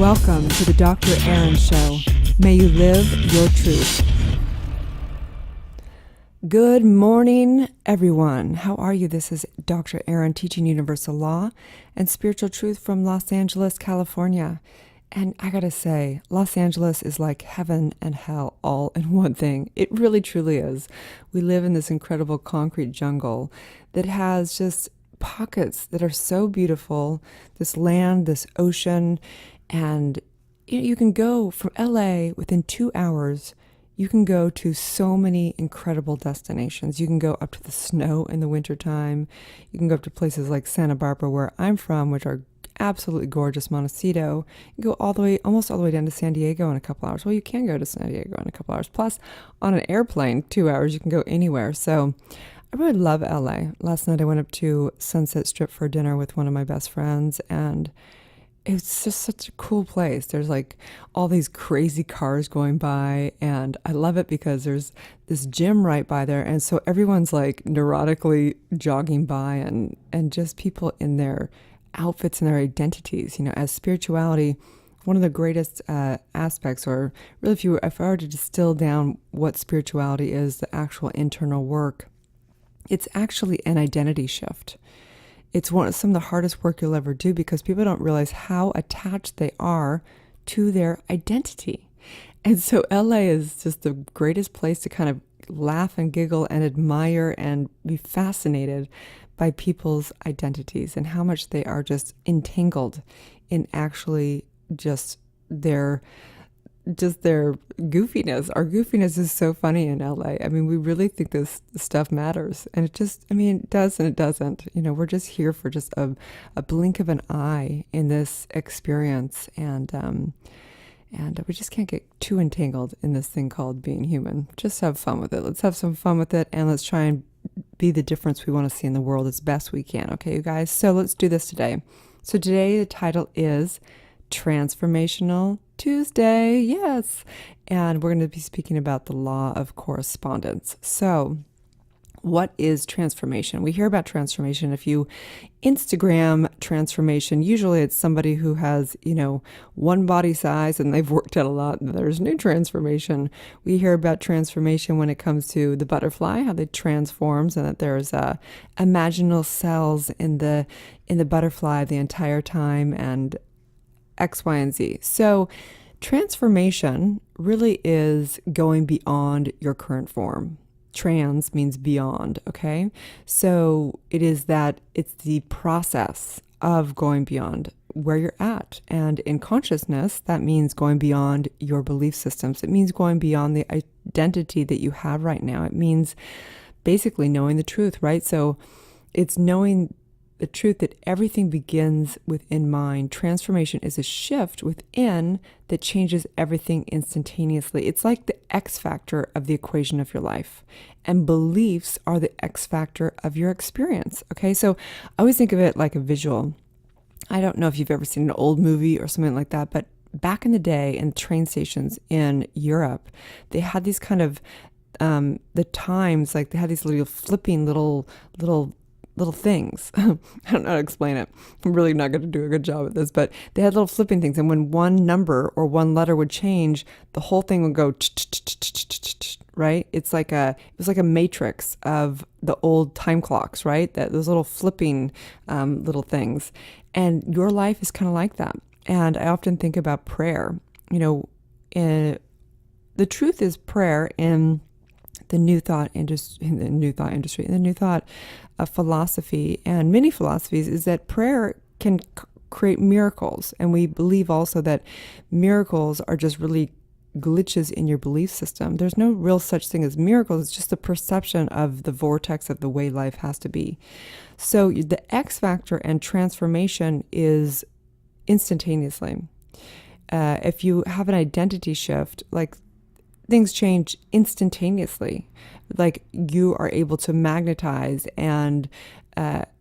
Welcome to the Dr. Erin Show. May you live your truth. Good morning, everyone. How are you? This is Dr. Erin teaching universal law and spiritual truth from Los Angeles, California. And I gotta say, Los Angeles is like heaven and hell all in one thing. It really, truly is. We live in this incredible concrete jungle that has just pockets that are so beautiful, this land, this ocean, and you can go from LA within 2 hours. You can go to so many incredible destinations. You can go up to the snow in the wintertime. You can go up to places like Santa Barbara, where I'm from, which are absolutely gorgeous, Montecito. You go almost all the way down to San Diego in a couple hours. Well, you can go to San Diego in a couple hours. Plus, on an airplane, 2 hours, you can go anywhere. So I really love LA. Last night I went up to Sunset Strip for dinner with one of my best friends, and it's just such a cool place. There's like all these crazy cars going by, and I love it because there's this gym right by there, and so everyone's like neurotically jogging by, and just people in their outfits and their identities. You know, as spirituality, one of the greatest aspects, or really if I were to distill down what spirituality is, the actual internal work, it's actually an identity shift. It's some of the hardest work you'll ever do, because people don't realize how attached they are to their identity. And so LA is just the greatest place to kind of laugh and giggle and admire and be fascinated by people's identities and how much they are just entangled in actually just their goofiness. Our goofiness is so funny in LA. I mean, we really think this stuff matters, and it does and it doesn't. You know, we're just here for just a blink of an eye in this experience, and we just can't get too entangled in this thing called being human. Just have fun with it. Let's have some fun with it, and let's try and be the difference we want to see in the world as best we can. Okay, you guys? So let's do this today. So today the title is Transformational Tuesday, yes. And we're going to be speaking about the Law of Correspondence. So what is transformation? We hear about transformation. If you Instagram transformation, usually it's somebody who has, one body size and they've worked out a lot, and there's new transformation. We hear about transformation when it comes to the butterfly, how they transforms, and that there's imaginal cells in the butterfly the entire time, and X, Y, and Z. So transformation really is going beyond your current form. Trans means beyond, okay? So it's the process of going beyond where you're at. And in consciousness, that means going beyond your belief systems. It means going beyond the identity that you have right now. It means basically knowing the truth, right? So it's knowing the truth that everything begins within mind. Transformation is a shift within that changes everything instantaneously. It's like the X factor of the equation of your life, and beliefs are the X factor of your experience. Okay, so I always think of it like a visual. I don't know if you've ever seen an old movie or something like that, but back in the day in train stations in Europe, they had these kind of the times, like they had these little flipping little things. I don't know how to explain it. I'm really not going to do a good job at this, but they had little flipping things. And when one number or one letter would change, the whole thing would go, right? It was like a matrix of the old time clocks, right? Those little flipping little things. And your life is kind of like that. And I often think about prayer. The truth is prayer in the New Thought industry, and the New Thought philosophy, and many philosophies, is that prayer can create miracles. And we believe also that miracles are just really glitches in your belief system. There's no real such thing as miracles. It's just a perception of the vortex of the way life has to be. So the X factor and transformation is instantaneously. If you have an identity shift, like things change instantaneously. Like you are able to magnetize and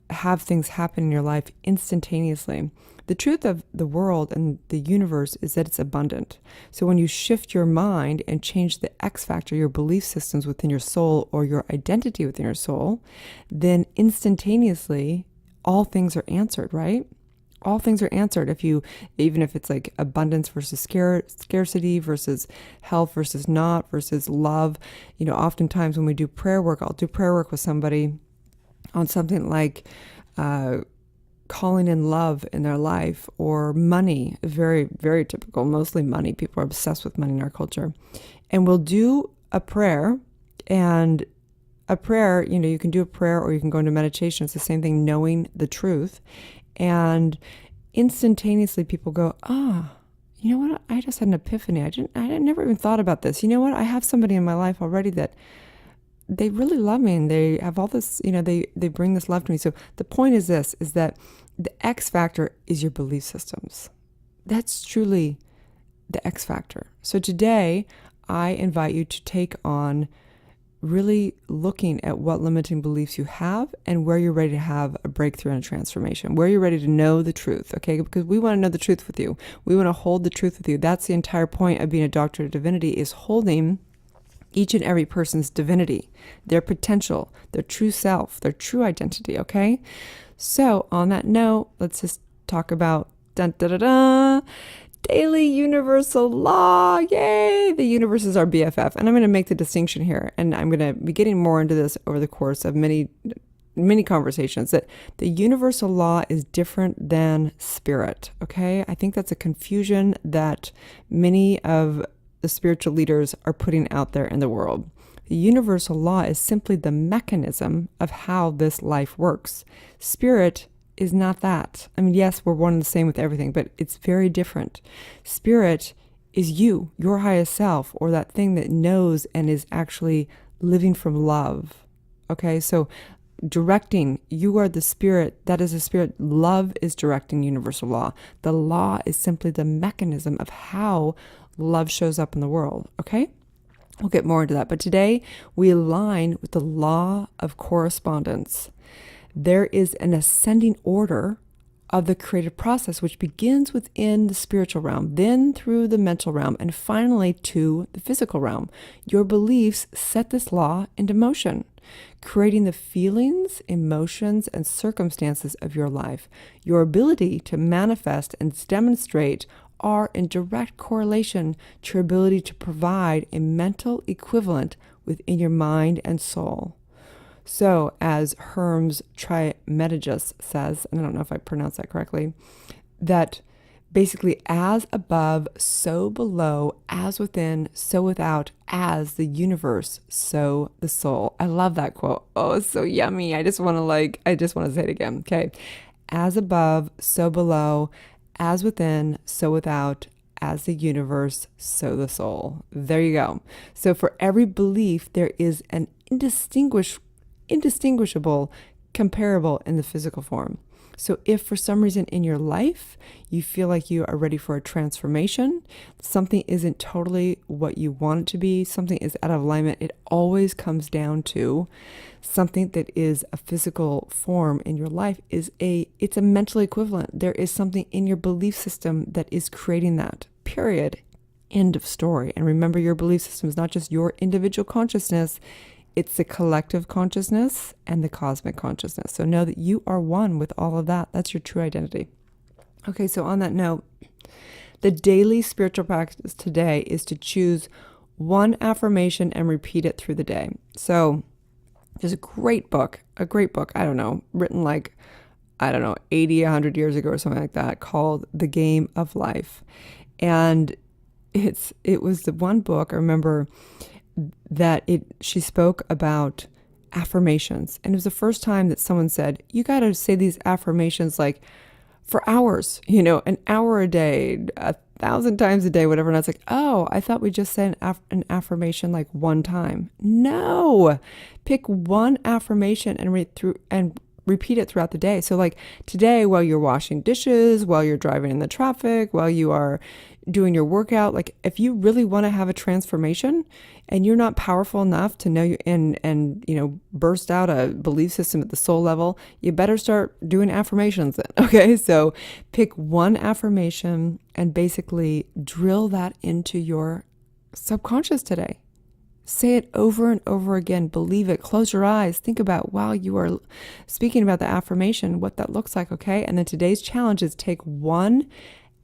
have things happen in your life instantaneously. The truth of the world and the universe is that it's abundant. So when you shift your mind and change the X factor, your belief systems within your soul or your identity within your soul, then instantaneously all things are answered, right? All things are answered. Even if it's like abundance versus scarcity versus health versus not versus love. Oftentimes when we do prayer work, I'll do prayer work with somebody on something like calling in love in their life, or money. Very, very typical. Mostly money. People are obsessed with money in our culture. And we'll do a prayer, and a prayer, you can do a prayer or you can go into meditation. It's the same thing, knowing the truth. And instantaneously people go, you know what? I just had an epiphany. I never even thought about this. You know what? I have somebody in my life already that they really love me, and they have all this, they bring this love to me. So the point is this, is that the X factor is your belief systems. That's truly the X factor. So today I invite you to take on really looking at what limiting beliefs you have and where you're ready to have a breakthrough and a transformation, where you're ready to know the truth, okay? Because we want to know the truth with you. We want to hold the truth with you. That's the entire point of being a doctor of divinity, is holding each and every person's divinity, their potential, their true self, their true identity, okay? So on that note, let's just talk about daily universal law. Yay! The universe is our BFF. And I'm going to make the distinction here, and I'm going to be getting more into this over the course of many conversations, that the universal law is different than spirit, okay? I think that's a confusion that many of the spiritual leaders are putting out there in the world. The universal law is simply the mechanism of how this life works. Spirit is not that. I mean, yes, we're one and the same with everything, but it's very different. Spirit is you, your highest self, or that thing that knows and is actually living from love. Okay, so directing, you are the spirit, that is a spirit. Love is directing universal law. The law is simply the mechanism of how love shows up in the world, okay? We'll get more into that. But today we align with the law of correspondence. There is an ascending order of the creative process, which begins within the spiritual realm, then through the mental realm, and finally to the physical realm. Your beliefs set this law into motion, creating the feelings, emotions, and circumstances of your life. Your ability to manifest and demonstrate are in direct correlation to your ability to provide a mental equivalent within your mind and soul. So, as Hermes Trismegistus says, and I don't know if I pronounced that correctly, that basically as above, so below, as within, so without, as the universe, so the soul. I love that quote. Oh, it's so yummy. I just want to say it again. Okay. As above, so below, as within, so without, as the universe, so the soul. There you go. So for every belief, there is an indistinguishable comparable in the physical form. So if for some reason in your life you feel like you are ready for a transformation, something isn't totally what you want it to be, something is out of alignment, it always comes down to something that is a physical form in your life. It's a mental equivalent. There is something in your belief system that is creating that. Period. End of story. And remember, your belief system is not just your individual consciousness, it's the collective consciousness and the cosmic consciousness. So know that you are one with all of that. That's your true identity. Okay, so on that note, the daily spiritual practice today is to choose one affirmation and repeat it through the day. So there's a great book, written 80, 100 years ago or something like that, called The Game of Life. And it was the one book, I remember, that she spoke about affirmations. And it was the first time that someone said, you got to say these affirmations like for hours, an hour a day, 1,000 times a day, whatever. And I was like, oh, I thought we just said an affirmation like one time. No, pick one affirmation and repeat it throughout the day. So like today, while you're washing dishes, while you're driving in the traffic, while you are doing your workout, like if you really want to have a transformation and you're not powerful enough to know and burst out a belief system at the soul level, you better start doing affirmations then. Okay, so pick one affirmation and basically drill that into your subconscious today. Say it over and over again. Believe it. Close your eyes. Think about while you are speaking about the affirmation, what that looks like, okay? And then today's challenge is take one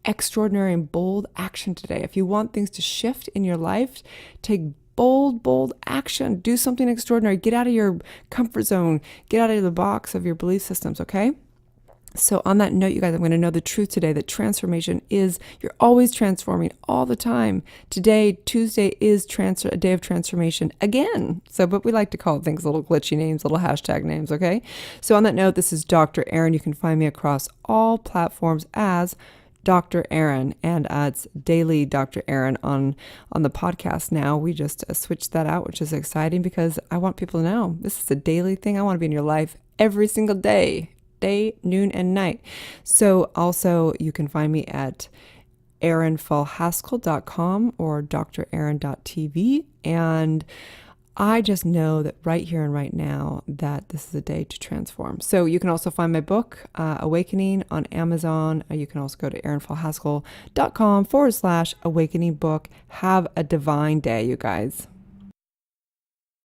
extraordinary and bold action today. If you want things to shift in your life, take bold action. Do something extraordinary. Get out of your comfort zone. Get out of the box of your belief systems, okay? So on that note, you guys, I'm going to know the truth today that transformation is, you're always transforming all the time. Today, Tuesday, is a day of transformation again. So, but we like to call things little glitchy names, little hashtag names, okay? So on that note, this is Dr. Erin. You can find me across all platforms as Dr. Erin, and it's daily Dr. Erin on the podcast now. We just switched that out, which is exciting because I want people to know this is a daily thing. I want to be in your life every single day, noon, and night. So also you can find me at erinfallhaskell.com or drerin.tv. And I just know that right here and right now that this is a day to transform. So you can also find my book, Awakening, on Amazon. You can also go to erinfallhaskell.com/awakening book. Have a divine day, you guys.